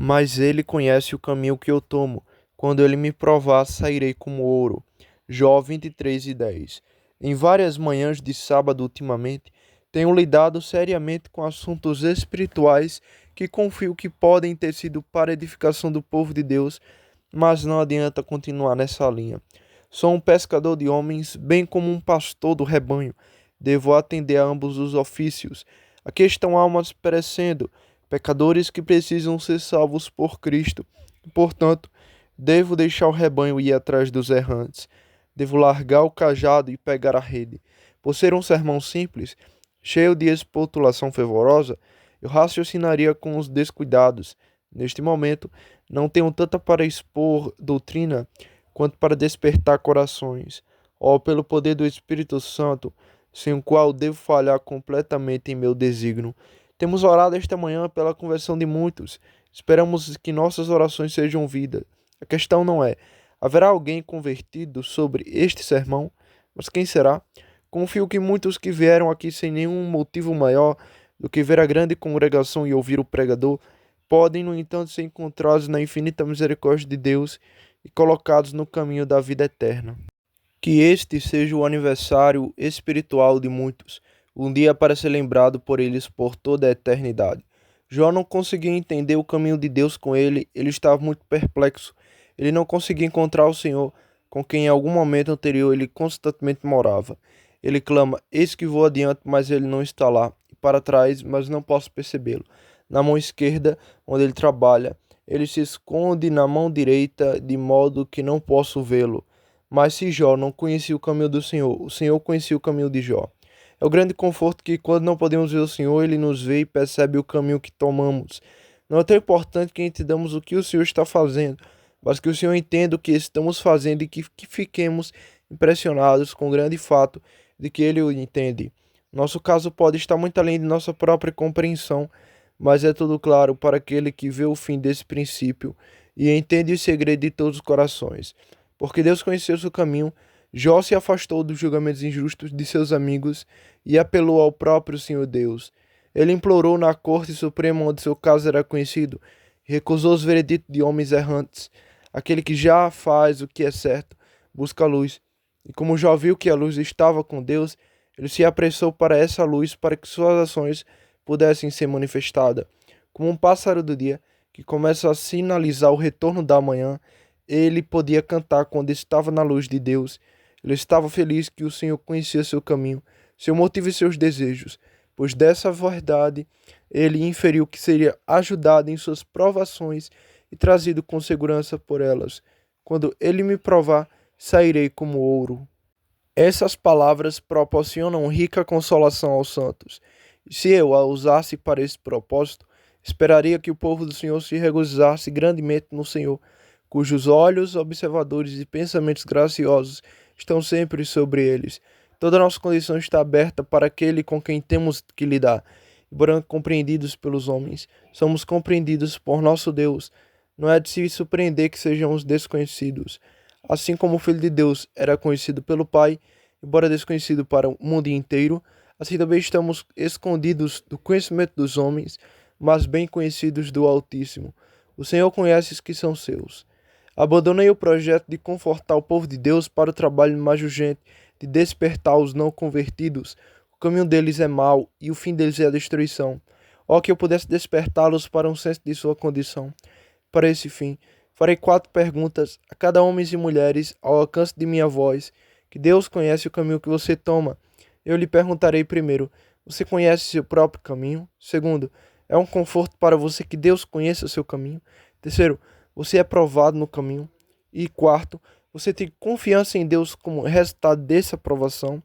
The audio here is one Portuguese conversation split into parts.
Mas ele conhece o caminho que eu tomo. Quando ele me provar, sairei como ouro. Jó 23:10. Em várias manhãs de sábado ultimamente, tenho lidado seriamente com assuntos espirituais que confio que podem ter sido para a edificação do povo de Deus, mas não adianta continuar nessa linha. Sou um pescador de homens, bem como um pastor do rebanho. Devo atender a ambos os ofícios. Aqui estão almas perecendo, pecadores que precisam ser salvos por Cristo. Portanto, devo deixar o rebanho ir atrás dos errantes. Devo largar o cajado e pegar a rede. Por ser um sermão simples, cheio de expostulação fervorosa, eu raciocinaria com os descuidados. Neste momento, não tenho tanta para expor doutrina quanto para despertar corações. Ó, pelo poder do Espírito Santo, sem o qual devo falhar completamente em meu desígnio. Temos orado esta manhã pela conversão de muitos. Esperamos que nossas orações sejam ouvidas. A questão não é: haverá alguém convertido sobre este sermão? Mas quem será? Confio que muitos que vieram aqui sem nenhum motivo maior do que ver a grande congregação e ouvir o pregador, podem, no entanto, ser encontrados na infinita misericórdia de Deus e colocados no caminho da vida eterna. Que este seja o aniversário espiritual de muitos, um dia para ser lembrado por eles por toda a eternidade. Jó não conseguia entender o caminho de Deus com ele estava muito perplexo. Ele não conseguia encontrar o Senhor, com quem em algum momento anterior ele constantemente morava. Ele clama: Eis que vou adiante, mas ele não está lá, e para trás, mas não posso percebê-lo. Na mão esquerda, onde ele trabalha, ele se esconde na mão direita, de modo que não posso vê-lo. Mas se Jó não conhecia o caminho do Senhor, o Senhor conhecia o caminho de Jó. É o grande conforto que, quando não podemos ver o Senhor, Ele nos vê e percebe o caminho que tomamos. Não é tão importante que entendamos o que o Senhor está fazendo, mas que o Senhor entenda o que estamos fazendo e que fiquemos impressionados com o grande fato de que Ele o entende. Nosso caso pode estar muito além de nossa própria compreensão, mas é tudo claro para aquele que vê o fim desse princípio e entende o segredo de todos os corações. Porque Deus conheceu seu caminho, Jó se afastou dos julgamentos injustos de seus amigos e apelou ao próprio Senhor Deus. Ele implorou na corte suprema onde seu caso era conhecido, recusou os vereditos de homens errantes. Aquele que já faz o que é certo, busca a luz. E como Jó viu que a luz estava com Deus, ele se apressou para essa luz para que suas ações pudessem ser manifestadas. Como um pássaro do dia que começa a sinalizar o retorno da manhã, ele podia cantar quando estava na luz de Deus. Ele estava feliz que o Senhor conhecia seu caminho, seu motivo e seus desejos, pois dessa verdade ele inferiu que seria ajudado em suas provações e trazido com segurança por elas. Quando ele me provar, sairei como ouro. Essas palavras proporcionam rica consolação aos santos. E se eu a usasse para esse propósito, esperaria que o povo do Senhor se regozijasse grandemente no Senhor, cujos olhos observadores e pensamentos graciosos estão sempre sobre eles. Toda nossa condição está aberta para aquele com quem temos que lidar. Embora compreendidos pelos homens, somos compreendidos por nosso Deus. Não é de se surpreender que sejamos desconhecidos. Assim como o Filho de Deus era conhecido pelo Pai, embora desconhecido para o mundo inteiro, assim também estamos escondidos do conhecimento dos homens, mas bem conhecidos do Altíssimo. O Senhor conhece os que são seus. Abandonei o projeto de confortar o povo de Deus para o trabalho mais urgente de despertar os não convertidos. O caminho deles é mau e o fim deles é a destruição. Ó, que eu pudesse despertá-los para um senso de sua condição. Para esse fim, farei 4 perguntas a cada homens e mulheres ao alcance de minha voz, que Deus conhece o caminho que você toma. Eu lhe perguntarei primeiro: você conhece seu próprio caminho? Segundo, é um conforto para você que Deus conheça o seu caminho? Terceiro, você é provado no caminho? E quarto, você tem confiança em Deus como resultado dessa provação?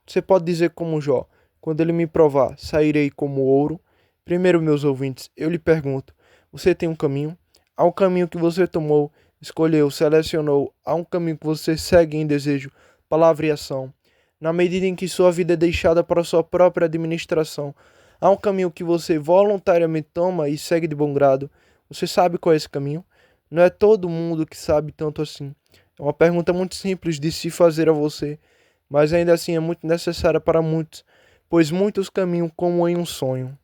Você pode dizer como Jó: quando ele me provar, sairei como ouro. Primeiro, meus ouvintes, eu lhe pergunto: você tem um caminho? Há um caminho que você tomou, escolheu, selecionou. Há um caminho que você segue em desejo, palavra e ação. Na medida em que sua vida é deixada para sua própria administração, há um caminho que você voluntariamente toma e segue de bom grado. Você sabe qual é esse caminho? Não é todo mundo que sabe tanto assim. É uma pergunta muito simples de se fazer a você, mas ainda assim é muito necessária para muitos, pois muitos caminham como em um sonho.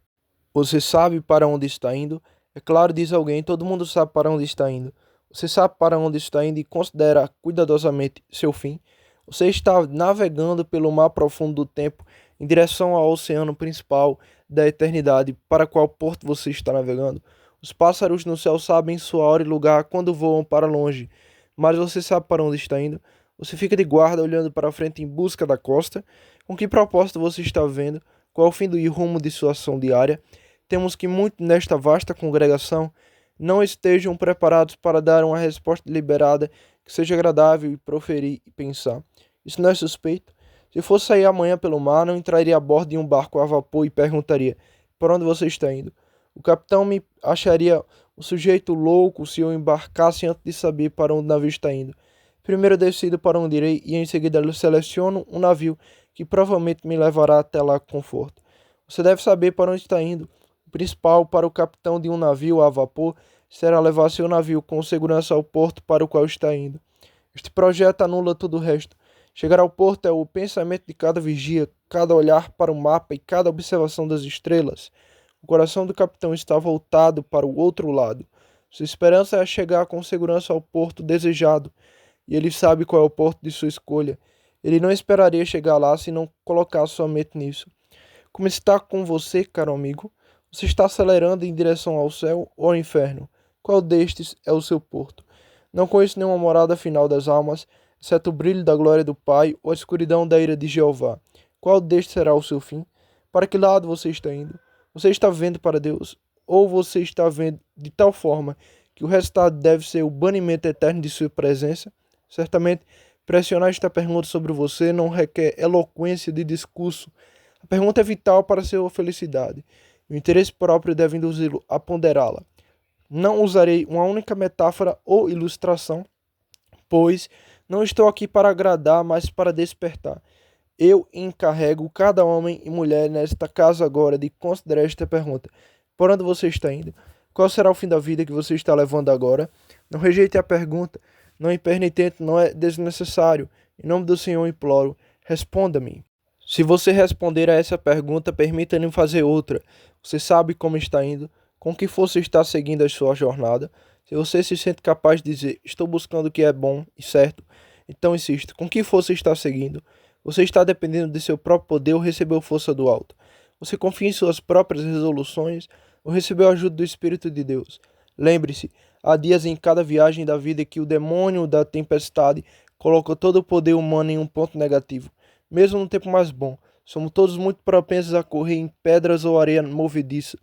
Você sabe para onde está indo? É claro, diz alguém, todo mundo sabe para onde está indo. Você sabe para onde está indo e considera cuidadosamente seu fim? Você está navegando pelo mar profundo do tempo em direção ao oceano principal da eternidade. Para qual porto você está navegando? Os pássaros no céu sabem sua hora e lugar quando voam para longe, mas você sabe para onde está indo? Você fica de guarda olhando para frente em busca da costa? Com que propósito você está vendo? Qual é o fim do rumo de sua ação diária? Temos que muito nesta vasta congregação não estejam preparados para dar uma resposta deliberada que seja agradável e proferir e pensar. Isso não é suspeito? Se fosse sair amanhã pelo mar, não entraria a bordo de um barco a vapor e perguntaria: para onde você está indo? O capitão me acharia um sujeito louco se eu embarcasse antes de saber para onde o navio está indo. Primeiro eu decido para onde irei e em seguida eu seleciono um navio que provavelmente me levará até lá com conforto. Você deve saber para onde está indo. O principal para o capitão de um navio a vapor será levar seu navio com segurança ao porto para o qual está indo. Este projeto anula todo o resto. Chegar ao porto é o pensamento de cada vigia, cada olhar para o mapa e cada observação das estrelas. O coração do capitão está voltado para o outro lado. Sua esperança é chegar com segurança ao porto desejado, e ele sabe qual é o porto de sua escolha. Ele não esperaria chegar lá se não colocasse sua mente nisso. Como está com você, caro amigo? Você está acelerando em direção ao céu ou ao inferno? Qual destes é o seu porto? Não conheço nenhuma morada final das almas, exceto o brilho da glória do Pai ou a escuridão da ira de Jeová. Qual destes será o seu fim? Para que lado você está indo? Você está vendo para Deus? Ou você está vendo de tal forma que o resultado deve ser o banimento eterno de sua presença? Certamente, pressionar esta pergunta sobre você não requer eloquência de discurso. A pergunta é vital para sua felicidade. O interesse próprio deve induzi-lo a ponderá-la. Não usarei uma única metáfora ou ilustração, pois não estou aqui para agradar, mas para despertar. Eu encarrego cada homem e mulher nesta casa agora de considerar esta pergunta. Por onde você está indo? Qual será o fim da vida que você está levando agora? Não rejeite a pergunta. Não impenitente, não é desnecessário. Em nome do Senhor imploro, responda-me. Se você responder a essa pergunta, permita-me fazer outra. Você sabe como está indo? Com que força está seguindo a sua jornada? Se você se sente capaz de dizer, estou buscando o que é bom e certo, então insista. Com que força está seguindo? Você está dependendo de seu próprio poder ou recebeu força do alto? Você confia em suas próprias resoluções ou recebeu a ajuda do Espírito de Deus? Lembre-se, há dias em cada viagem da vida que o demônio da tempestade coloca todo o poder humano em um ponto negativo. Mesmo no tempo mais bom, somos todos muito propensos a correr em pedras ou areia movediça.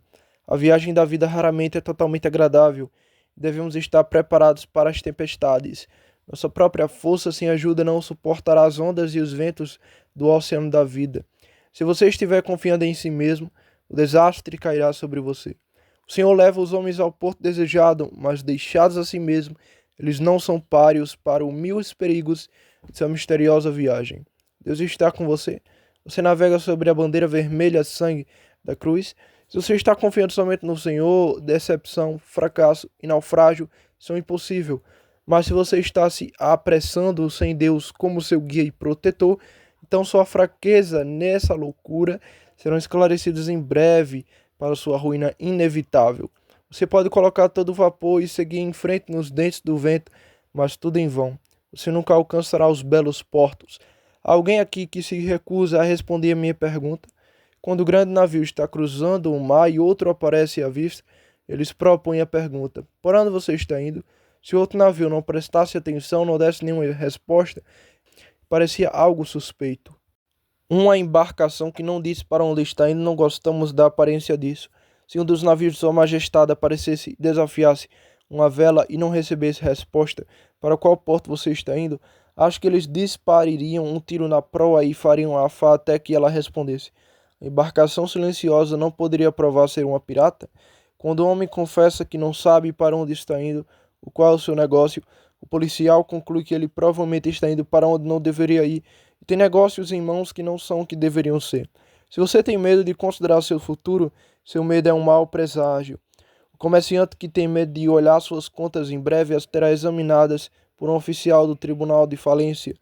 A viagem da vida raramente é totalmente agradável. Devemos estar preparados para as tempestades. Nossa própria força sem ajuda não suportará as ondas e os ventos do oceano da vida. Se você estiver confiando em si mesmo, o desastre cairá sobre você. O Senhor leva os homens ao porto desejado, mas deixados a si mesmo, eles não são páreos para os mil perigos de sua misteriosa viagem. Deus está com você. Você navega sobre a bandeira vermelha sangue da cruz. Se você está confiando somente no Senhor, decepção, fracasso e naufrágio são impossíveis. Mas se você está se apressando sem Deus como seu guia e protetor, então sua fraqueza nessa loucura serão esclarecidas em breve para sua ruína inevitável. Você pode colocar todo o vapor e seguir em frente nos dentes do vento, mas tudo em vão. Você nunca alcançará os belos portos. Há alguém aqui que se recusa a responder a minha pergunta? Quando o grande navio está cruzando o mar e outro aparece à vista, eles propõem a pergunta: por onde você está indo? Se o outro navio não prestasse atenção, não desse nenhuma resposta, parecia algo suspeito. Uma embarcação que não disse para onde está indo, não gostamos da aparência disso. Se um dos navios de Sua Majestade aparecesse e desafiasse uma vela e não recebesse resposta para qual porto você está indo, acho que eles disparariam um tiro na proa e fariam afar até que ela respondesse. A embarcação silenciosa não poderia provar ser uma pirata? Quando o homem confessa que não sabe para onde está indo, o qual é o seu negócio, o policial conclui que ele provavelmente está indo para onde não deveria ir e tem negócios em mãos que não são o que deveriam ser. Se você tem medo de considerar seu futuro, seu medo é um mau presságio. O comerciante que tem medo de olhar suas contas em breve as terá examinadas por um oficial do tribunal de falência.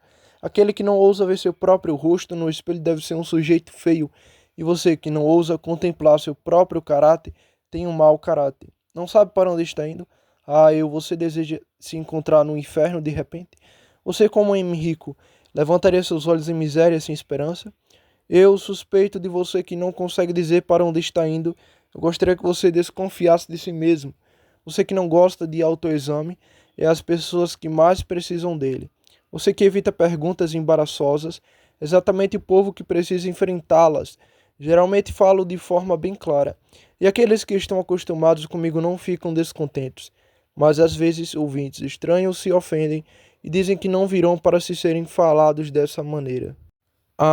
Aquele que não ousa ver seu próprio rosto no espelho deve ser um sujeito feio, e você que não ousa contemplar seu próprio caráter tem um mau caráter. Não sabe para onde está indo? Você deseja se encontrar no inferno de repente? Você, como um homem rico, levantaria seus olhos em miséria sem esperança? Eu suspeito de você que não consegue dizer para onde está indo. Eu gostaria que você desconfiasse de si mesmo. Você que não gosta de autoexame é as pessoas que mais precisam dele. Você que evita perguntas embaraçosas, exatamente o povo que precisa enfrentá-las. Geralmente falo de forma bem clara. E aqueles que estão acostumados comigo não ficam descontentes. Mas às vezes ouvintes estranhos se ofendem e dizem que não virão para se serem falados dessa maneira.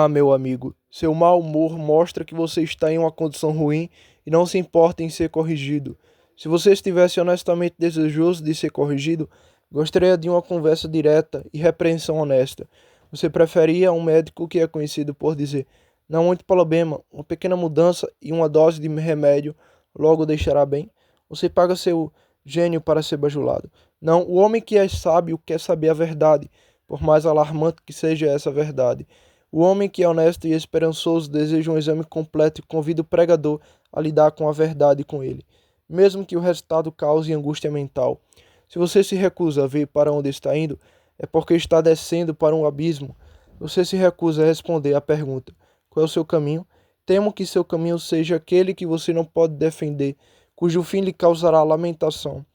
Meu amigo, seu mau humor mostra que você está em uma condição ruim e não se importa em ser corrigido. Se você estivesse honestamente desejoso de ser corrigido, gostaria de uma conversa direta e repreensão honesta. Você preferia um médico que é conhecido por dizer: não muito problema, uma pequena mudança e uma dose de remédio logo deixará bem? Você paga seu gênio para ser bajulado. Não, o homem que é sábio quer saber a verdade, por mais alarmante que seja essa verdade. O homem que é honesto e esperançoso deseja um exame completo e convida o pregador a lidar com a verdade com ele, mesmo que o resultado cause angústia mental. Se você se recusa a ver para onde está indo, é porque está descendo para um abismo. Você se recusa a responder à pergunta: qual é o seu caminho? Temo que seu caminho seja aquele que você não pode defender, cujo fim lhe causará lamentação.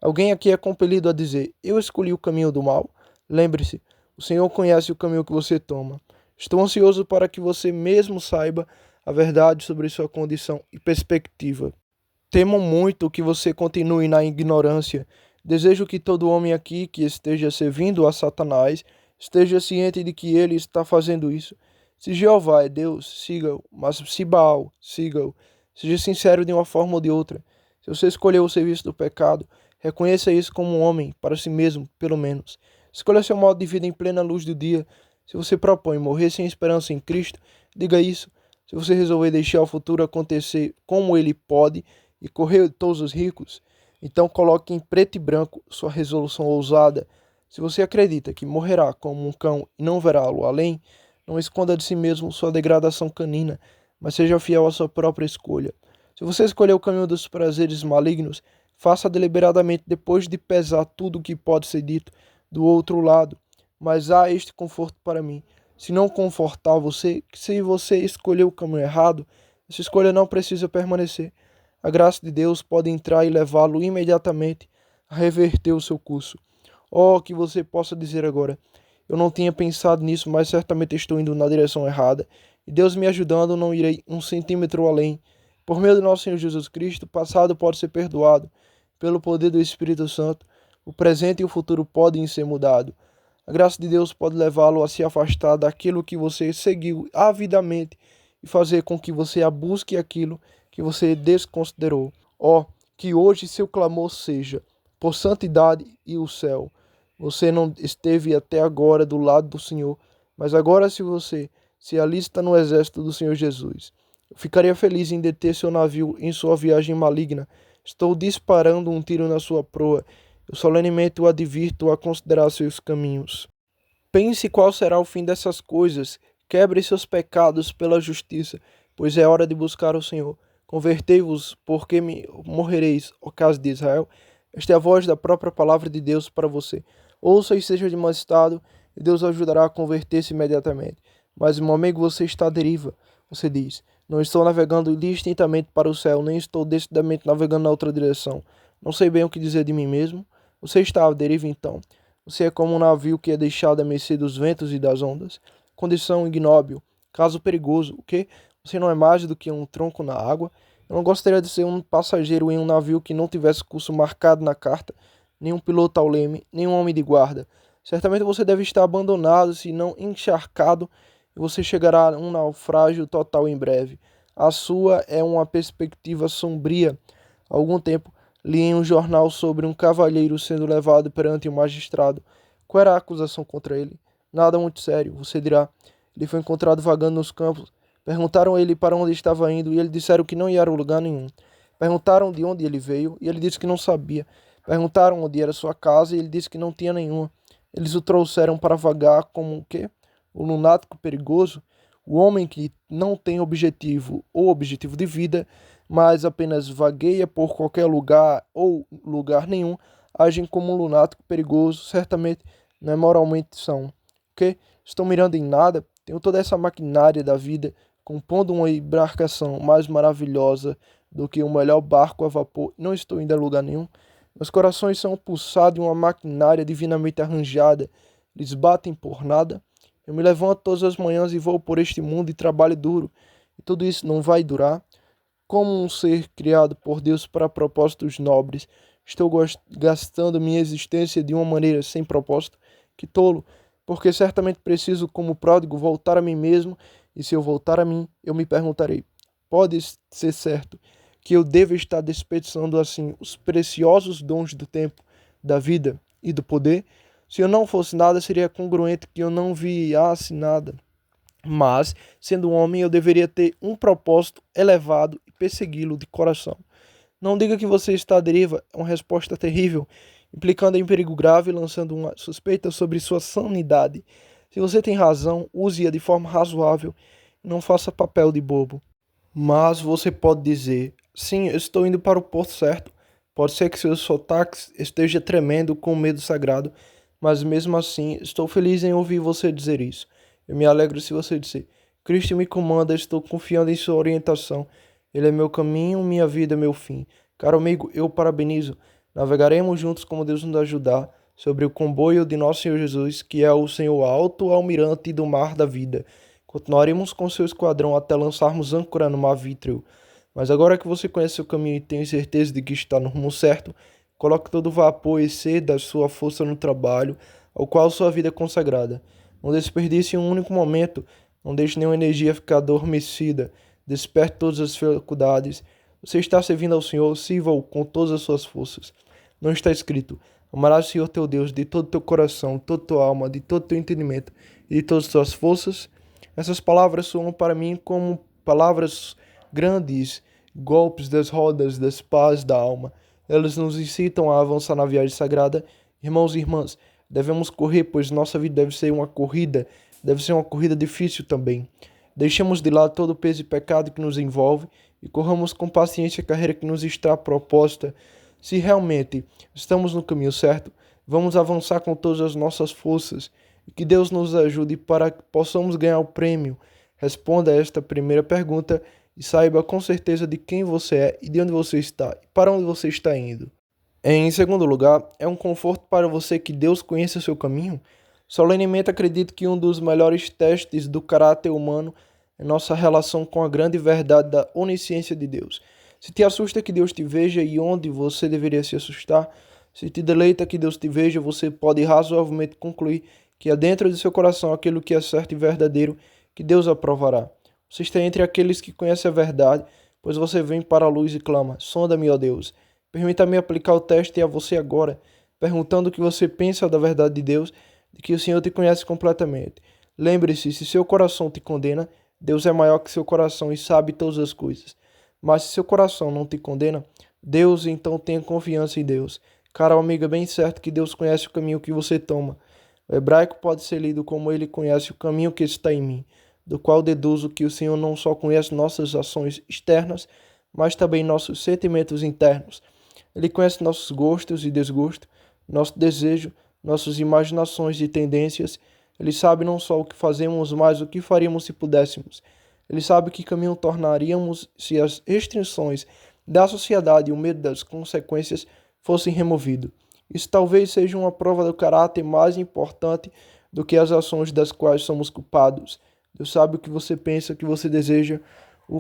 Alguém aqui é compelido a dizer: eu escolhi o caminho do mal? Lembre-se, o Senhor conhece o caminho que você toma. Estou ansioso para que você mesmo saiba a verdade sobre sua condição e perspectiva. Temo muito que você continue na ignorância. Desejo que todo homem aqui que esteja servindo a Satanás esteja ciente de que ele está fazendo isso. Se Jeová é Deus, siga-o, mas se Baal, siga-o. Seja sincero de uma forma ou de outra. Se você escolheu o serviço do pecado, reconheça isso como um homem, para si mesmo, pelo menos. Escolha seu modo de vida em plena luz do dia. Se você propõe morrer sem esperança em Cristo, diga isso. Se você resolver deixar o futuro acontecer como ele pode e correr todos os ricos, então coloque em preto e branco sua resolução ousada. Se você acredita que morrerá como um cão e não verá-lo além, não esconda de si mesmo sua degradação canina, mas seja fiel à sua própria escolha. Se você escolher o caminho dos prazeres malignos, faça deliberadamente depois de pesar tudo o que pode ser dito do outro lado. Mas há este conforto para mim. Se não confortar você, que se você escolher o caminho errado, essa escolha não precisa permanecer. A graça de Deus pode entrar e levá-lo imediatamente a reverter o seu curso. Oh, que você possa dizer agora: eu não tinha pensado nisso, mas certamente estou indo na direção errada. E Deus me ajudando, não irei um centímetro além. Por meio do nosso Senhor Jesus Cristo, o passado pode ser perdoado. Pelo poder do Espírito Santo, o presente e o futuro podem ser mudados. A graça de Deus pode levá-lo a se afastar daquilo que você seguiu avidamente e fazer com que você busque aquilo que você desconsiderou. Ó, que hoje seu clamor seja por santidade e o céu. Você não esteve até agora do lado do Senhor, mas agora se você se alista no exército do Senhor Jesus, eu ficaria feliz em deter seu navio em sua viagem maligna. Estou disparando um tiro na sua proa. Eu solenemente o advirto a considerar seus caminhos. Pense qual será o fim dessas coisas. Quebre seus pecados pela justiça, pois é hora de buscar o Senhor. Convertei-vos, porque morrereis, ó casa de Israel. Esta é a voz da própria palavra de Deus para você. Ouça e seja de bom estado, e Deus o ajudará a converter-se imediatamente. Mas, meu amigo, você está à deriva. Você diz: não estou navegando indistintamente para o céu, nem estou decididamente navegando na outra direção. Não sei bem o que dizer de mim mesmo. Você está à deriva então. Você é como um navio que é deixado à mercê dos ventos e das ondas. Condição ignóbil, caso perigoso. O quê? Você não é mais do que um tronco na água? Eu não gostaria de ser um passageiro em um navio que não tivesse curso marcado na carta, nem um piloto ao leme, nem um homem de guarda. Certamente você deve estar abandonado, se não encharcado, e você chegará a um naufrágio total em breve. A sua é uma perspectiva sombria. Há algum tempo li em um jornal sobre um cavalheiro sendo levado perante um magistrado. Qual era a acusação contra ele? Nada muito sério, você dirá. Ele foi encontrado vagando nos campos. Perguntaram ele para onde estava indo e ele disseram que não ia a lugar nenhum. Perguntaram de onde ele veio e ele disse que não sabia. Perguntaram onde era sua casa e ele disse que não tinha nenhuma. Eles o trouxeram para vagar como o quê? O lunático perigoso? O homem que não tem objetivo ou objetivo de vida, mas apenas vagueia por qualquer lugar ou lugar nenhum, agem como um lunático perigoso, certamente não é moralmente são. Ok? Estou mirando em nada, tenho toda essa maquinária da vida, compondo uma embarcação mais maravilhosa do que o melhor barco a vapor, não estou indo a lugar nenhum. Meus corações são pulsados de uma maquinária divinamente arranjada, eles batem por nada. Eu me levanto todas as manhãs e vou por este mundo e trabalho duro, e tudo isso não vai durar. Como um ser criado por Deus para propósitos nobres, estou gastando minha existência de uma maneira sem propósito? Que tolo, porque certamente preciso, como pródigo, voltar a mim mesmo, e se eu voltar a mim, eu me perguntarei: pode ser certo que eu devo estar desperdiçando assim os preciosos dons do tempo, da vida e do poder? Se eu não fosse nada, seria congruente que eu não viasse nada. Mas, sendo um homem, eu deveria ter um propósito elevado e persegui-lo de coração. Não diga que você está à deriva, é uma resposta terrível, implicando em perigo grave e lançando uma suspeita sobre sua sanidade. Se você tem razão, use-a de forma razoável e não faça papel de bobo. Mas você pode dizer: sim, eu estou indo para o porto certo. Pode ser que seu sotaque esteja tremendo com medo sagrado, mas mesmo assim estou feliz em ouvir você dizer isso. Eu me alegro se você disser: Cristo me comanda, estou confiando em sua orientação. Ele é meu caminho, minha vida, meu fim. Caro amigo, eu parabenizo. Navegaremos juntos como Deus nos ajudar sobre o comboio de nosso Senhor Jesus, que é o Senhor alto almirante do mar da vida. Continuaremos com seu esquadrão até lançarmos âncora no mar vítreo. Mas agora que você conhece o caminho e tem certeza de que está no rumo certo, coloque todo o vapor e sede da sua força no trabalho, ao qual sua vida é consagrada. Não desperdice um único momento, não deixe nenhuma energia ficar adormecida, desperte todas as faculdades. Você está servindo ao Senhor, sirva-o com todas as suas forças. Não está escrito: amarás o Senhor teu Deus de todo o teu coração, de toda a tua alma, de todo o teu entendimento e de todas as tuas forças? Essas palavras soam para mim como palavras grandes, golpes das rodas das pás da alma. Elas nos incitam a avançar na viagem sagrada. Irmãos e irmãs, devemos correr, pois nossa vida deve ser uma corrida difícil também. Deixemos de lado todo o peso e pecado que nos envolve e corramos com paciência a carreira que nos está proposta. Se realmente estamos no caminho certo, vamos avançar com todas as nossas forças e que Deus nos ajude para que possamos ganhar o prêmio. Responda a esta primeira pergunta e saiba com certeza de quem você é e de onde você está e para onde você está indo. Em segundo lugar, é um conforto para você que Deus conheça o seu caminho? Solenemente acredito que um dos melhores testes do caráter humano é nossa relação com a grande verdade da onisciência de Deus. Se te assusta que Deus te veja e onde você deveria se assustar, se te deleita que Deus te veja, você pode razoavelmente concluir que há dentro de seu coração aquilo que é certo e verdadeiro, que Deus aprovará. Você está entre aqueles que conhecem a verdade, pois você vem para a luz e clama: sonda-me, ó Deus. Permita-me aplicar o teste a você agora, perguntando o que você pensa da verdade de Deus, de que o Senhor te conhece completamente. Lembre-se, se seu coração te condena, Deus é maior que seu coração e sabe todas as coisas. Mas se seu coração não te condena, Deus, então tenha confiança em Deus. Cara, amigo, é bem certo que Deus conhece o caminho que você toma. O hebraico pode ser lido como ele conhece o caminho que está em mim, do qual deduzo que o Senhor não só conhece nossas ações externas, mas também nossos sentimentos internos. Ele conhece nossos gostos e desgostos, nosso desejo, nossas imaginações e tendências. Ele sabe não só o que fazemos, mas o que faríamos se pudéssemos. Ele sabe que caminho tornaríamos se as restrições da sociedade e o medo das consequências fossem removidos. Isso talvez seja uma prova do caráter mais importante do que as ações das quais somos culpados. Deus sabe o que você pensa, o que você deseja,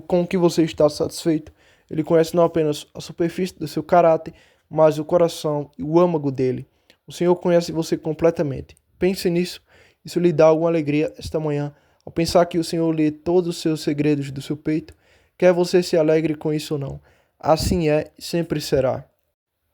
com o que você está satisfeito. Ele conhece não apenas a superfície do seu caráter, mas o coração e o âmago dele. O Senhor conhece você completamente. Pense nisso. Isso lhe dá alguma alegria esta manhã, ao pensar que o Senhor lê todos os seus segredos do seu peito, quer você se alegre com isso ou não. Assim é e sempre será.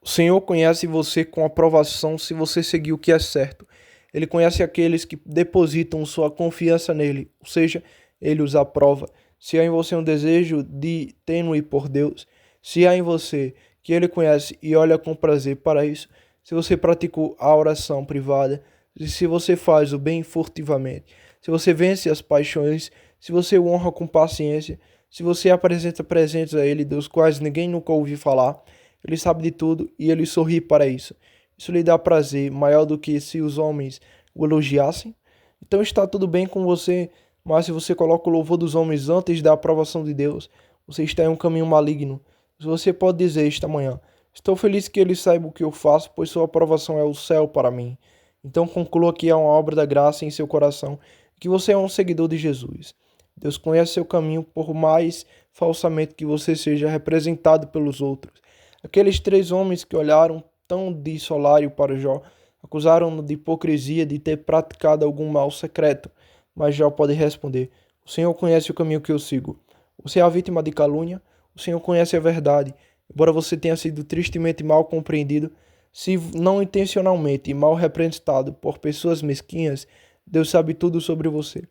O Senhor conhece você com aprovação se você seguir o que é certo. Ele conhece aqueles que depositam sua confiança nele, ou seja, ele os aprova. Se há em você um desejo de tênue por Deus, se há em você que ele conhece e olha com prazer para isso, se você pratica a oração privada, se você faz o bem furtivamente, se você vence as paixões, se você o honra com paciência, se você apresenta presentes a ele, dos quais ninguém nunca ouviu falar, ele sabe de tudo e ele sorri para isso. Isso lhe dá prazer maior do que se os homens o elogiassem. Então está tudo bem com você, mas se você coloca o louvor dos homens antes da aprovação de Deus, você está em um caminho maligno. Você pode dizer esta manhã: estou feliz que ele saiba o que eu faço, pois sua aprovação é o céu para mim. Então conclua que há uma obra da graça em seu coração, que você é um seguidor de Jesus. Deus conhece seu caminho, por mais falsamente que você seja representado pelos outros. Aqueles 3 homens que olharam tão de solário para Jó, acusaram-no de hipocrisia, de ter praticado algum mal secreto. Mas Jó pode responder: o Senhor conhece o caminho que eu sigo. Você é a vítima de calúnia? O Senhor conhece a verdade. Embora você tenha sido tristemente mal compreendido, se não intencionalmente e mal representado por pessoas mesquinhas, Deus sabe tudo sobre você.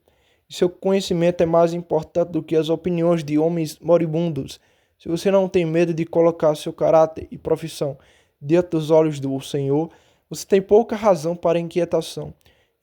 E seu conhecimento é mais importante do que as opiniões de homens moribundos. Se você não tem medo de colocar seu caráter e profissão diante dos olhos do Senhor, você tem pouca razão para inquietação,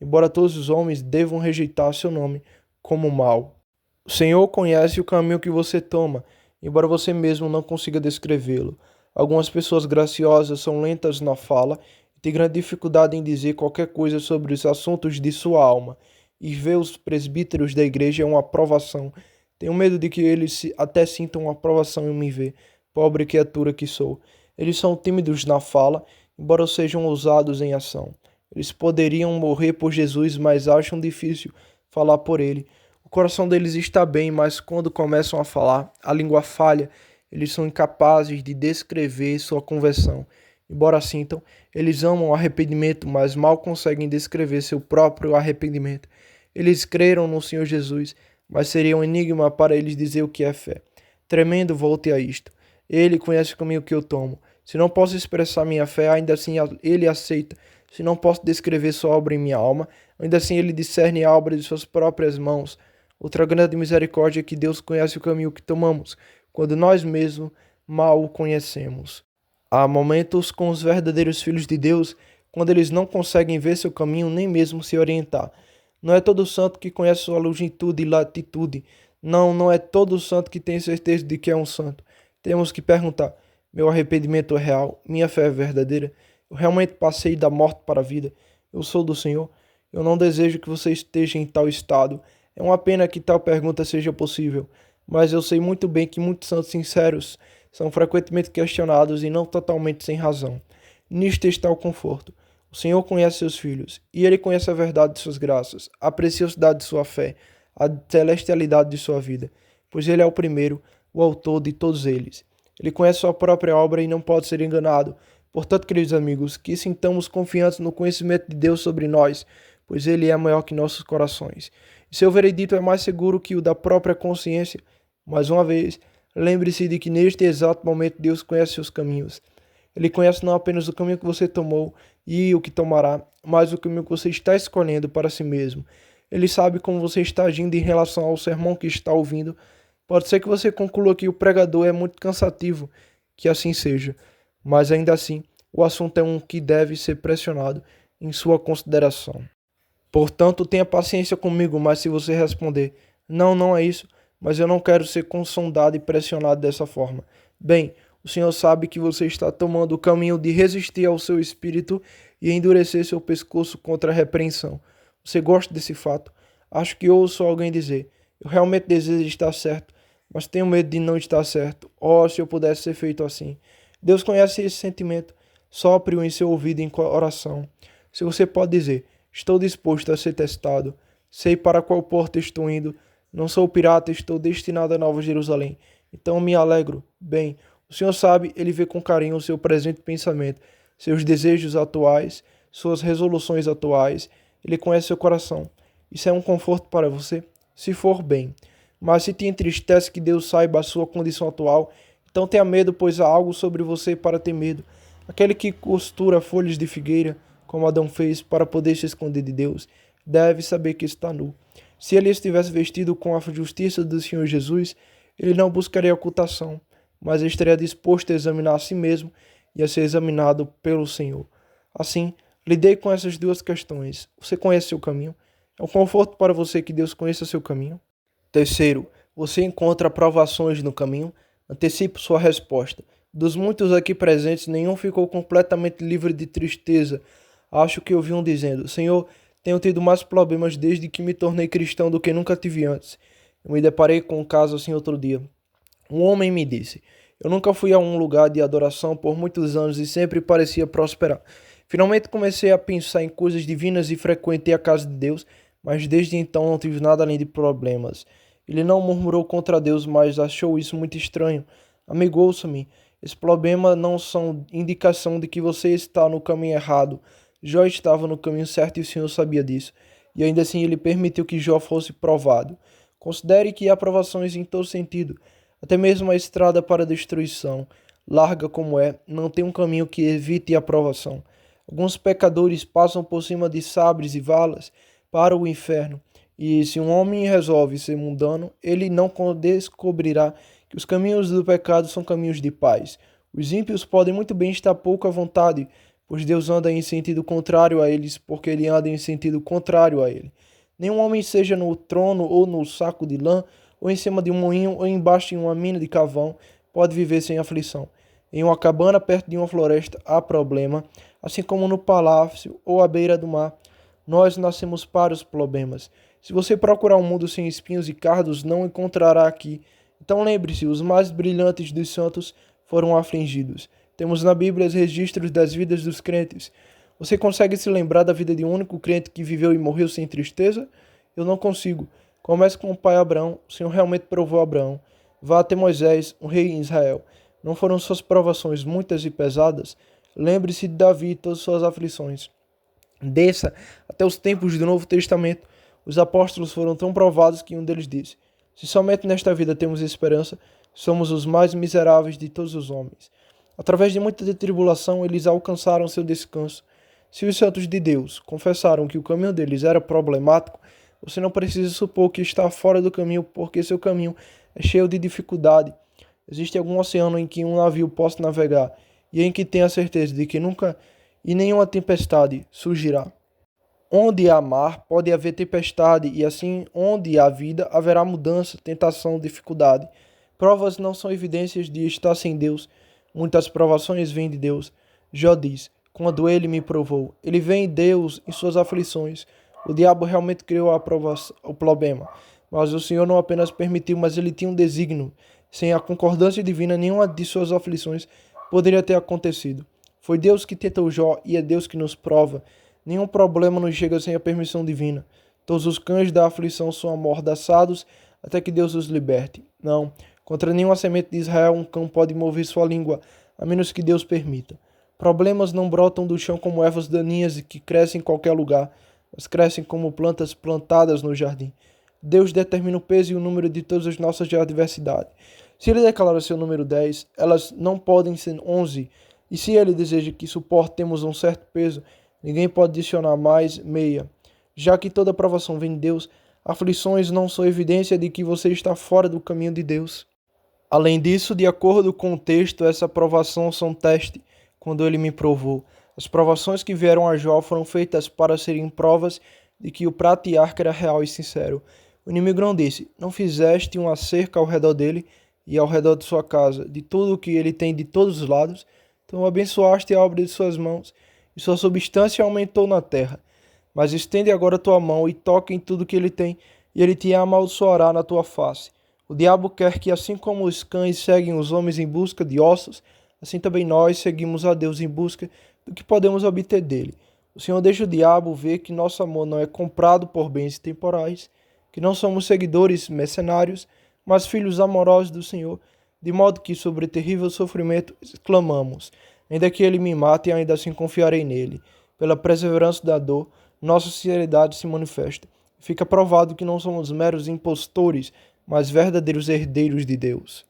embora todos os homens devam rejeitar seu nome como mau. O Senhor conhece o caminho que você toma, embora você mesmo não consiga descrevê-lo. Algumas pessoas graciosas são lentas na fala e têm grande dificuldade em dizer qualquer coisa sobre os assuntos de sua alma. E ver os presbíteros da igreja é uma aprovação. Tenho medo de que eles até sintam uma aprovação em me ver, pobre criatura que sou. Eles são tímidos na fala, embora sejam ousados em ação. Eles poderiam morrer por Jesus, mas acham difícil falar por ele. O coração deles está bem, mas quando começam a falar, a língua falha, eles são incapazes de descrever sua conversão. Embora sintam, eles amam o arrependimento, mas mal conseguem descrever seu próprio arrependimento. Eles creram no Senhor Jesus, mas seria um enigma para eles dizer o que é fé. Tremendo, volte a isto. Ele conhece o caminho que eu tomo. Se não posso expressar minha fé, ainda assim ele aceita. Se não posso descrever sua obra em minha alma, ainda assim ele discerne a obra de suas próprias mãos. Outra grande misericórdia é que Deus conhece o caminho que tomamos, quando nós mesmos mal o conhecemos. Há momentos com os verdadeiros filhos de Deus, quando eles não conseguem ver seu caminho nem mesmo se orientar. Não é todo santo que conhece sua longitude e latitude. Não é todo santo que tem certeza de que é um santo. Temos que perguntar: meu arrependimento é real? Minha fé é verdadeira? Eu realmente passei da morte para a vida? Eu sou do Senhor? Eu não desejo que você esteja em tal estado. É uma pena que tal pergunta seja possível, mas eu sei muito bem que muitos santos sinceros são frequentemente questionados e não totalmente sem razão. Nisto está o conforto. O Senhor conhece seus filhos, e Ele conhece a verdade de suas graças, a preciosidade de sua fé, a celestialidade de sua vida, pois Ele é o primeiro, o autor de todos eles. Ele conhece sua própria obra e não pode ser enganado. Portanto, queridos amigos, que sintamos confiantes no conhecimento de Deus sobre nós, pois Ele é maior que nossos corações. E seu veredito é mais seguro que o da própria consciência. Mais uma vez, lembre-se de que neste exato momento Deus conhece seus caminhos. Ele conhece não apenas o caminho que você tomou e o que tomará, mas o caminho que você está escolhendo para si mesmo. Ele sabe como você está agindo em relação ao sermão que está ouvindo. Pode ser que você conclua que o pregador é muito cansativo, que assim seja, mas ainda assim, o assunto é um que deve ser pressionado em sua consideração. Portanto, tenha paciência comigo, mas se você responder: não é isso, mas eu não quero ser consondado e pressionado dessa forma. Bem, o Senhor sabe que você está tomando o caminho de resistir ao seu espírito e endurecer seu pescoço contra a repreensão. Você gosta desse fato? Acho que ouço alguém dizer: eu realmente desejo estar certo, mas tenho medo de não estar certo. Oh, se eu pudesse ser feito assim. Deus conhece esse sentimento. Sopre-o em seu ouvido em oração. Se você pode dizer: estou disposto a ser testado, sei para qual porta estou indo, não sou pirata, estou destinado a Nova Jerusalém. Então me alegro. Bem, o Senhor sabe, Ele vê com carinho o seu presente pensamento, seus desejos atuais, suas resoluções atuais. Ele conhece seu coração. Isso é um conforto para você, se for bem. Mas se te entristece que Deus saiba a sua condição atual, então tenha medo, pois há algo sobre você para ter medo. Aquele que costura folhas de figueira, como Adão fez, para poder se esconder de Deus, deve saber que está nu. Se ele estivesse vestido com a justiça do Senhor Jesus, ele não buscaria ocultação, mas estaria disposto a examinar a si mesmo e a ser examinado pelo Senhor. Assim, lidei com essas duas questões. Você conhece seu caminho? É um conforto para você que Deus conheça seu caminho? Terceiro, você encontra provações no caminho? Antecipo sua resposta. Dos muitos aqui presentes, nenhum ficou completamente livre de tristeza. Acho que ouvi um dizendo: Senhor, tenho tido mais problemas desde que me tornei cristão do que nunca tive antes. Eu me deparei com um caso assim outro dia. Um homem me disse: Eu nunca fui a um lugar de adoração por muitos anos e sempre parecia prosperar. Finalmente comecei a pensar em coisas divinas e frequentei a casa de Deus, mas desde então não tive nada além de problemas. Ele não murmurou contra Deus, mas achou isso muito estranho. Amigo, ouça-me. Esses problemas não são indicação de que você está no caminho errado. Jó estava no caminho certo e o Senhor sabia disso. E ainda assim ele permitiu que Jó fosse provado. Considere que há provações em todo sentido. Até mesmo a estrada para a destruição, larga como é, não tem um caminho que evite a provação. Alguns pecadores passam por cima de sabres e valas para o inferno. E se um homem resolve ser mundano, ele não descobrirá que os caminhos do pecado são caminhos de paz. Os ímpios podem muito bem estar pouco à vontade, pois Deus anda em sentido contrário a eles, porque ele anda em sentido contrário a ele. Nenhum homem seja no trono ou no saco de lã, ou em cima de um moinho, ou embaixo de uma mina de carvão, pode viver sem aflição. Em uma cabana perto de uma floresta há problema, assim como no palácio ou à beira do mar. Nós nascemos para os problemas. Se você procurar um mundo sem espinhos e cardos, não encontrará aqui. Então lembre-se, os mais brilhantes dos santos foram afligidos. Temos na Bíblia os registros das vidas dos crentes. Você consegue se lembrar da vida de um único crente que viveu e morreu sem tristeza? Eu não consigo. Comece com o pai Abraão. O Senhor realmente provou Abraão. Vá até Moisés, um rei em Israel. Não foram suas provações muitas e pesadas? Lembre-se de Davi e todas suas aflições. Desça até os tempos do Novo Testamento. Os apóstolos foram tão provados que um deles disse: Se somente nesta vida temos esperança, somos os mais miseráveis de todos os homens. Através de muita tribulação, eles alcançaram seu descanso. Se os santos de Deus confessaram que o caminho deles era problemático, você não precisa supor que está fora do caminho, porque seu caminho é cheio de dificuldade. Existe algum oceano em que um navio possa navegar e em que tenha certeza de que nunca e nenhuma tempestade surgirá. Onde há mar, pode haver tempestade, e assim, onde há vida, haverá mudança, tentação, dificuldade. Provas não são evidências de estar sem Deus. Muitas provações vêm de Deus. Jó diz: Quando ele me provou, ele vem em Deus em suas aflições. O diabo realmente criou o problema, mas o Senhor não apenas permitiu, mas ele tinha um desígnio. Sem a concordância divina, nenhuma de suas aflições poderia ter acontecido. Foi Deus que tentou Jó e é Deus que nos prova. Nenhum problema nos chega sem a permissão divina. Todos os cães da aflição são amordaçados até que Deus os liberte. Não, contra nenhuma semente de Israel um cão pode mover sua língua, a menos que Deus permita. Problemas não brotam do chão como ervas daninhas que crescem em qualquer lugar, mas crescem como plantas plantadas no jardim. Deus determina o peso e o número de todas as nossas adversidades. Se ele declara seu número 10, elas não podem ser 11. E se ele deseja que suportemos um certo peso, ninguém pode adicionar mais meia. Já que toda provação vem de Deus, aflições não são evidência de que você está fora do caminho de Deus. Além disso, de acordo com o texto, essa provação são teste, quando ele me provou. As provações que vieram a Jó foram feitas para serem provas de que o patriarca era real e sincero. O inimigo não disse: Não fizeste uma cerca ao redor dele e ao redor de sua casa, de tudo o que ele tem de todos os lados. Então abençoaste a obra de suas mãos, e sua substância aumentou na terra. Mas estende agora tua mão e toca em tudo que ele tem, e ele te amaldiçoará na tua face. O diabo quer que, assim como os cães seguem os homens em busca de ossos, assim também nós seguimos a Deus em busca do que podemos obter dele. O Senhor deixa o diabo ver que nosso amor não é comprado por bens temporais, que não somos seguidores mercenários, mas filhos amorosos do Senhor, de modo que sobre terrível sofrimento clamamos: ainda que ele me mate, ainda assim confiarei nele. Pela perseverança da dor, nossa sinceridade se manifesta. Fica provado que não somos meros impostores, mas verdadeiros herdeiros de Deus.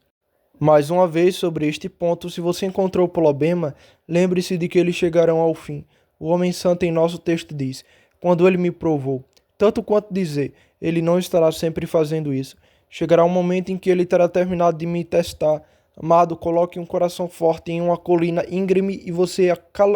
Mais uma vez, sobre este ponto, se você encontrou o problema, lembre-se de que eles chegarão ao fim. O homem santo em nosso texto diz: Quando ele me provou, tanto quanto dizer, ele não estará sempre fazendo isso. Chegará um momento em que ele terá terminado de me testar. Amado, coloque um coração forte em uma colina íngreme e você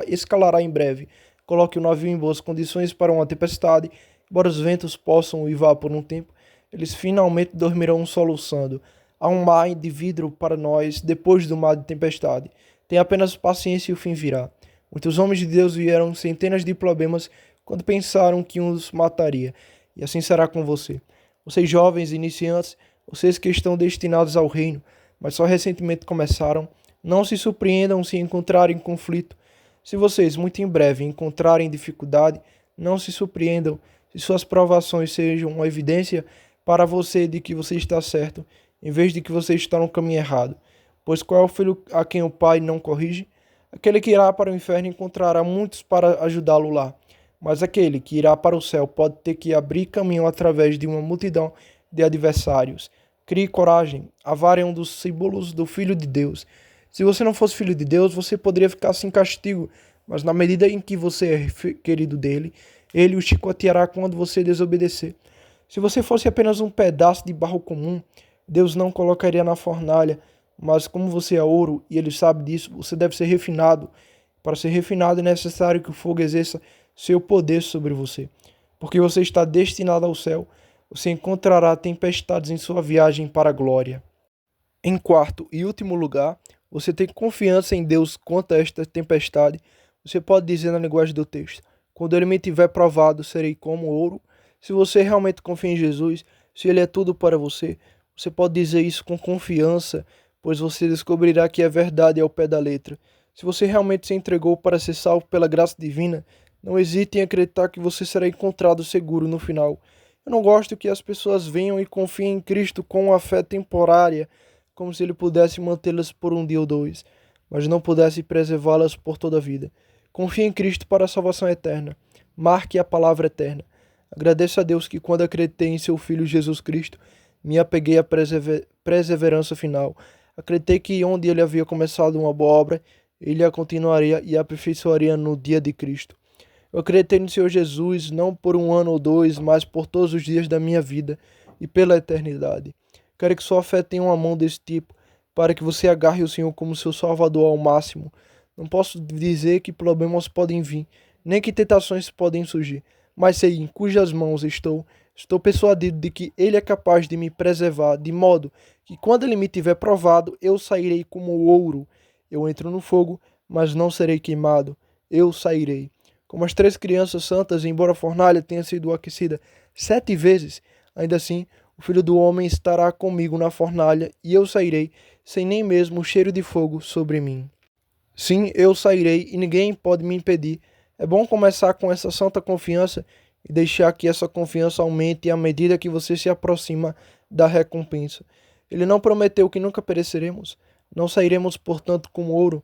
escalará em breve. Coloque o navio em boas condições para uma tempestade, embora os ventos possam uivar por um tempo. eles finalmente dormirão soluçando. Há um mar de vidro para nós depois do mar de tempestade. Tenha apenas paciência e o fim virá. Muitos homens de Deus vieram centenas de problemas quando pensaram que os mataria. E assim será com você. Vocês jovens iniciantes, vocês que estão destinados ao reino, mas só recentemente começaram, não se surpreendam se encontrarem conflito. Se vocês, muito em breve, encontrarem dificuldade, não se surpreendam se suas provações sejam uma evidência para você de que você está certo, em vez de que você está no caminho errado. Pois qual é o filho a quem o pai não corrige? Aquele que irá para o inferno encontrará muitos para ajudá-lo lá. Mas aquele que irá para o céu pode ter que abrir caminho através de uma multidão de adversários. Crie coragem. A vara é um dos símbolos do Filho de Deus. Se você não fosse filho de Deus, você poderia ficar sem castigo, mas na medida em que você é querido dele, ele o chicoteará quando você desobedecer. Se você fosse apenas um pedaço de barro comum, Deus não colocaria na fornalha, mas como você é ouro e ele sabe disso, você deve ser refinado. Para ser refinado é necessário que o fogo exerça seu poder sobre você. Porque você está destinado ao céu, você encontrará tempestades em sua viagem para a glória. Em quarto e último lugar, você tem confiança em Deus quanto a esta tempestade. Você pode dizer na linguagem do texto: quando ele me tiver provado, serei como ouro. Se você realmente confia em Jesus, se ele é tudo para você, você pode dizer isso com confiança, pois você descobrirá que é verdade ao pé da letra. Se você realmente se entregou para ser salvo pela graça divina, não hesite em acreditar que você será encontrado seguro no final. Eu não gosto que as pessoas venham e confiem em Cristo com uma fé temporária, como se ele pudesse mantê-las por um dia ou dois, mas não pudesse preservá-las por toda a vida. Confie em Cristo para a salvação eterna. Marque a palavra eterna. Agradeço a Deus que, quando acreditei em seu Filho Jesus Cristo, me apeguei à perseverança final. Acreditei que onde ele havia começado uma boa obra, ele a continuaria e a aperfeiçoaria no dia de Cristo. Eu acreditei no Senhor Jesus não por um ano ou dois, mas por todos os dias da minha vida e pela eternidade. Quero que sua fé tenha uma mão desse tipo, para que você agarre o Senhor como seu Salvador ao máximo. Não posso dizer que problemas podem vir, nem que tentações podem surgir, mas sei em cujas mãos estou persuadido de que Ele é capaz de me preservar, de modo que quando Ele me tiver provado, eu sairei como ouro. Eu entro no fogo, mas não serei queimado. Eu sairei. Como as 3 crianças santas, embora a fornalha tenha sido aquecida 7 vezes, ainda assim, o Filho do Homem estará comigo na fornalha, e eu sairei, sem nem mesmo o cheiro de fogo sobre mim. Sim, eu sairei, e ninguém pode me impedir. É bom começar com essa santa confiança e deixar que essa confiança aumente à medida que você se aproxima da recompensa. Ele não prometeu que nunca pereceremos, não sairemos, portanto, como ouro.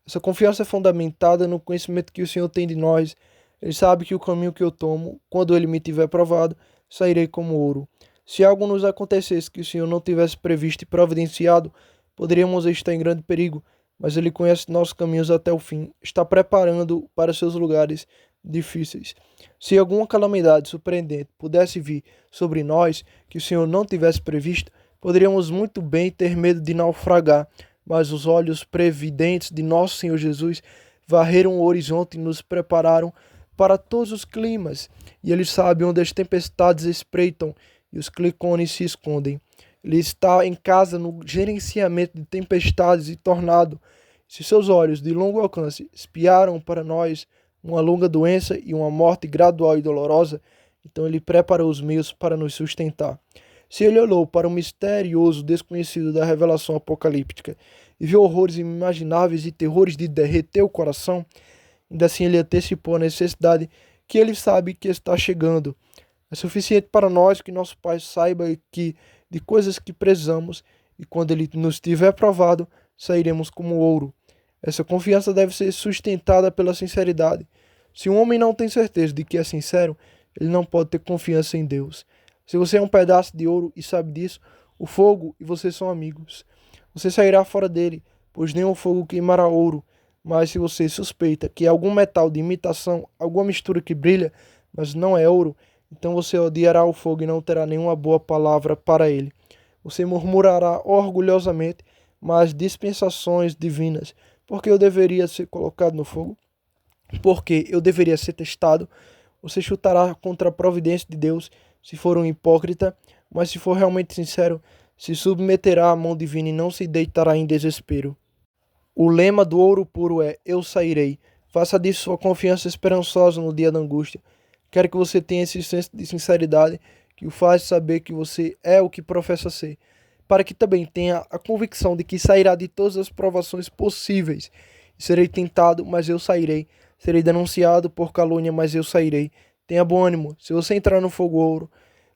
Essa confiança é fundamentada no conhecimento que o Senhor tem de nós. Ele sabe que o caminho que eu tomo, quando ele me tiver provado, sairei como ouro. Se algo nos acontecesse que o Senhor não tivesse previsto e providenciado, poderíamos estar em grande perigo, mas ele conhece nossos caminhos até o fim, está preparando para seus lugares difíceis. Se alguma calamidade surpreendente pudesse vir sobre nós, que o Senhor não tivesse previsto, poderíamos muito bem ter medo de naufragar, mas os olhos previdentes de nosso Senhor Jesus varreram o horizonte e nos prepararam para todos os climas, e ele sabe onde as tempestades espreitam e os clicones se escondem. Ele está em casa no gerenciamento de tempestades e tornado. Se seus olhos de longo alcance espiaram para nós uma longa doença e uma morte gradual e dolorosa, então ele preparou os meios para nos sustentar. Se ele olhou para o misterioso desconhecido da revelação apocalíptica e viu horrores inimagináveis e terrores de derreter o coração, ainda assim ele antecipou a necessidade que ele sabe que está chegando. É suficiente para nós que nosso Pai saiba que de coisas que precisamos, e quando ele nos tiver provado, sairemos como ouro. Essa confiança deve ser sustentada pela sinceridade. Se um homem não tem certeza de que é sincero, ele não pode ter confiança em Deus. Se você é um pedaço de ouro e sabe disso, o fogo e você são amigos. Você sairá fora dele, pois nem o fogo queimará ouro. Mas se você suspeita que é algum metal de imitação, alguma mistura que brilha, mas não é ouro, então você odiará o fogo e não terá nenhuma boa palavra para ele. Você murmurará orgulhosamente, mas dispensações divinas, porque eu deveria ser colocado no fogo, porque eu deveria ser testado. Você chutará contra a providência de Deus, se for um hipócrita, mas se for realmente sincero, se submeterá à mão divina e não se deitará em desespero. O lema do ouro puro é: eu sairei. Faça disso sua confiança esperançosa no dia da angústia. Quero que você tenha esse senso de sinceridade que o faz saber que você é o que professa ser, para que também tenha a convicção de que sairá de todas as provações possíveis. Serei tentado, mas eu sairei. Serei denunciado por calúnia, mas eu sairei. Tenha bom ânimo. Se você entrar no fogo ouro,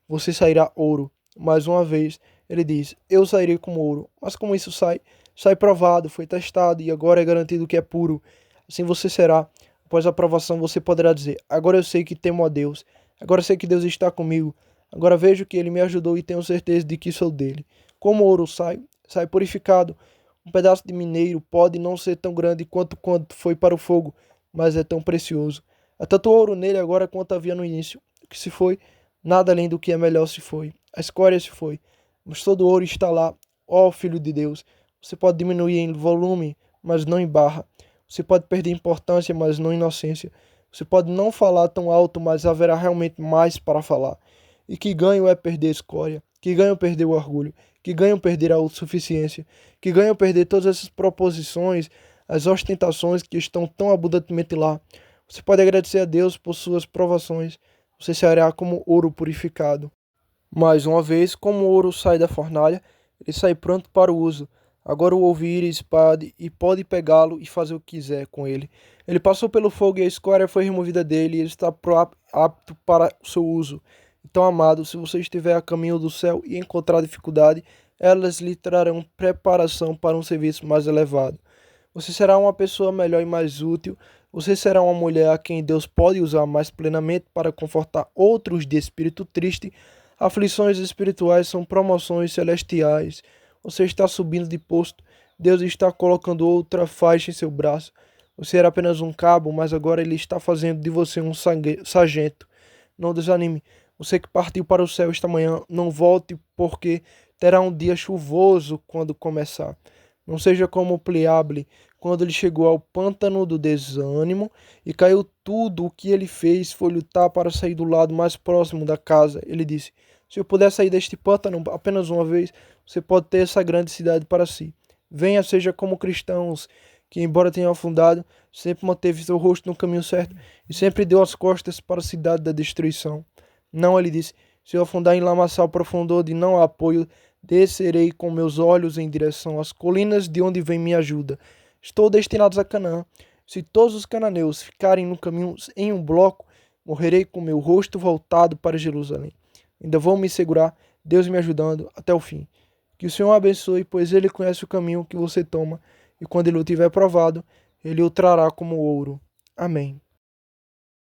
você sairá ouro. Mais uma vez, ele diz: eu sairei como ouro. Mas como isso sai? Sai provado, foi testado e agora é garantido que é puro. Assim você será. Após a provação, você poderá dizer: agora eu sei que temo a Deus. Agora eu sei que Deus está comigo. Agora vejo que ele me ajudou e tenho certeza de que sou dele. Como ouro sai, sai purificado. Um pedaço de mineiro pode não ser tão grande quanto foi para o fogo, mas é tão precioso. Há tanto ouro nele agora quanto havia no início. O que se foi, nada além do que é melhor se foi. A escória se foi, mas todo o ouro está lá. Ó Filho de Deus, você pode diminuir em volume, mas não em barra. Você pode perder importância, mas não inocência. Você pode não falar tão alto, mas haverá realmente mais para falar. E que ganho é perder a escória, que ganho perder o orgulho, que ganho perder a autossuficiência, que ganho perder todas essas proposições, as ostentações que estão tão abundantemente lá. Você pode agradecer a Deus por suas provações. Você será como ouro purificado. Mais uma vez, como o ouro sai da fornalha, ele sai pronto para o uso. Agora o ouvires pode pegá-lo e fazer o que quiser com ele. Ele passou pelo fogo e a escória foi removida dele e ele está apto para o seu uso. Então, amado, se você estiver a caminho do céu e encontrar dificuldade, elas lhe trarão preparação para um serviço mais elevado. Você será uma pessoa melhor e mais útil. Você será uma mulher a quem Deus pode usar mais plenamente para confortar outros de espírito triste. Aflições espirituais são promoções celestiais. Você está subindo de posto. Deus está colocando outra faixa em seu braço. Você era apenas um cabo, mas agora Ele está fazendo de você um sargento. Não desanime. Você que partiu para o céu esta manhã, não volte, porque terá um dia chuvoso quando começar. Não seja como o Pliable, quando ele chegou ao pântano do desânimo e caiu tudo o que ele fez foi lutar para sair do lado mais próximo da casa. Ele disse: se eu puder sair deste pântano apenas uma vez, você pode ter essa grande cidade para si. Venha, seja como cristãos, que embora tenham afundado, sempre manteve seu rosto no caminho certo e sempre deu as costas para a cidade da destruição. Não, ele disse: se eu afundar em lamaçal profundo onde não há apoio, descerei com meus olhos em direção às colinas de onde vem minha ajuda. Estou destinado a Canaã. Se todos os cananeus ficarem no caminho em um bloco, morrerei com meu rosto voltado para Jerusalém. Ainda vou me segurar, Deus me ajudando até o fim. Que o Senhor abençoe, pois Ele conhece o caminho que você toma, e quando Ele o tiver provado, Ele o trará como ouro. Amém.